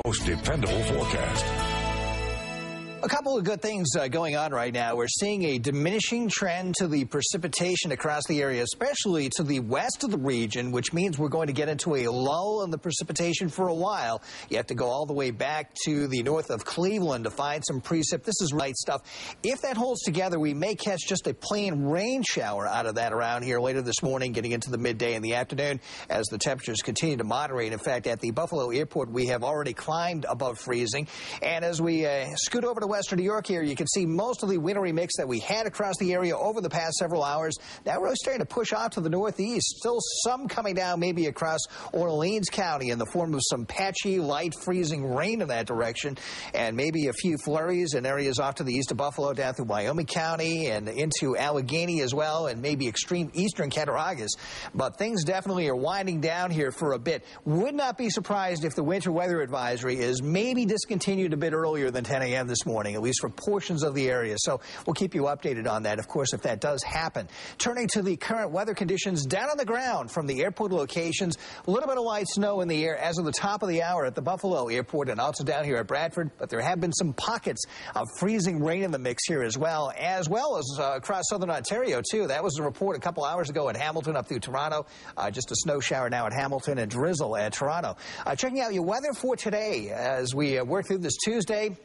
Most dependable forecast. A couple of good things going on right now. We're seeing a diminishing trend to the precipitation across the area, especially to the west of the region, which means we're going to get into a lull in the precipitation for a while. You have to go all the way back to the north of Cleveland to find some precip. This is light stuff. If that holds together, we may catch just a plain rain shower out of that around here later this morning, getting into the midday and the afternoon as the temperatures continue to moderate. In fact, at the Buffalo Airport, we have already climbed above freezing. And as we scoot over to western New York here, you can see most of the wintry mix that we had across the area over the past several hours. Now really starting to push out to the northeast. Still some coming down maybe across Orleans County in the form of some patchy, light freezing rain in that direction. And maybe a few flurries in areas off to the east of Buffalo, down through Wyoming County and into Allegheny as well, and maybe extreme eastern Cattaraugus. But things definitely are winding down here for a bit. Would not be surprised if the winter weather advisory is maybe discontinued a bit earlier than 10 a.m. this morning, at least for portions of the area. So we'll keep you updated on that, of course, if that does happen. Turning to the current weather conditions down on the ground from the airport locations, a little bit of light snow in the air as of the top of the hour at the Buffalo Airport and also down here at Bradford. But there have been some pockets of freezing rain in the mix here as well as across southern Ontario, too. That was a report a couple hours ago at Hamilton up through Toronto. Just a snow shower now at Hamilton and drizzle at Toronto. Checking out your weather for today as we work through this Tuesday.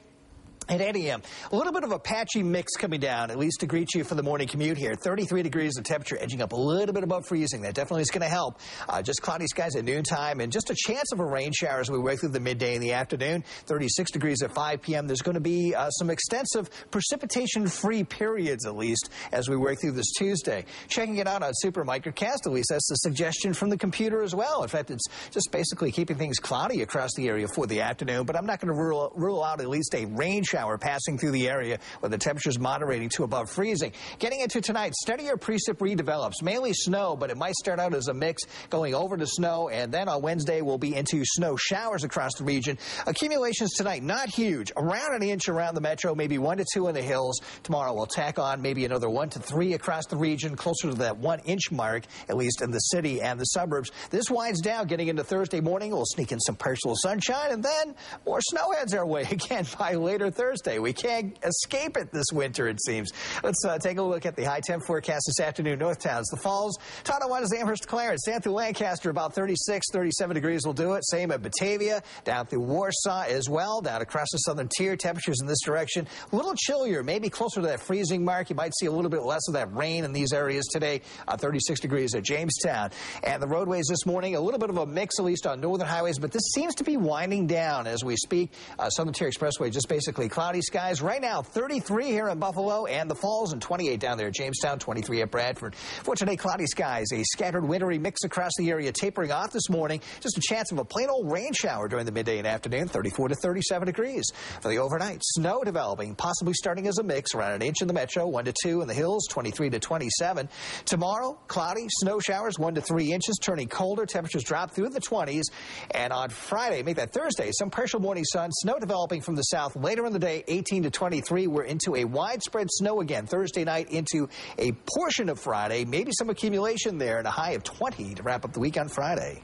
At 8 a.m., a little bit of a patchy mix coming down, at least to greet you for the morning commute here. 33 degrees, the temperature edging up a little bit above freezing. That definitely is going to help. Just cloudy skies at noontime and just a chance of a rain shower as we work through the midday and the afternoon. 36 degrees at 5 p.m. There's going to be some extensive precipitation-free periods, at least, as we work through this Tuesday. Checking it out on Super Microcast, at least that's the suggestion from the computer as well. In fact, it's just basically keeping things cloudy across the area for the afternoon, but I'm not going to rule out at least a rain shower passing through the area with the temperatures moderating to above freezing. Getting into tonight, steadier precip redevelops, mainly snow, but it might start out as a mix going over to snow, and then on Wednesday we'll be into snow showers across the region. Accumulations tonight, not huge, around an inch around the metro, maybe 1 to 2 in the hills. Tomorrow we'll tack on maybe another 1 to 3 across the region, closer to that 1 inch mark, at least in the city and the suburbs. This winds down getting into Thursday morning. We'll sneak in some partial sunshine, and then more snow heads our way again by later Thursday. We can't escape it this winter, it seems. Let's take a look at the high temp forecast this afternoon. North Towns, the Falls, Tonawanda, Amherst, Clarence, down through Lancaster, about 36, 37 degrees will do it. Same at Batavia, down through Warsaw as well, down across the southern tier. Temperatures in this direction a little chillier, maybe closer to that freezing mark. You might see a little bit less of that rain in these areas today. 36 degrees at Jamestown. And the roadways this morning, a little bit of a mix, at least on northern highways, but this seems to be winding down as we speak. Southern tier expressway, just basically cloudy skies. Right now, 33 here in Buffalo and the Falls, and 28 down there at Jamestown, 23 at Bradford. For today, cloudy skies, a scattered wintry mix across the area, tapering off this morning. Just a chance of a plain old rain shower during the midday and afternoon, 34 to 37 degrees. For the overnight, snow developing, possibly starting as a mix, around an inch in the metro, 1 to 2 in the hills, 23 to 27. Tomorrow, cloudy, snow showers, 1 to 3 inches, turning colder. Temperatures drop through the 20s. And on Friday, make that Thursday, some partial morning sun, snow developing from the south later in the day, 18 to 23. We're into a widespread snow again Thursday night into a portion of Friday. Maybe some accumulation there and a high of 20 to wrap up the week on Friday.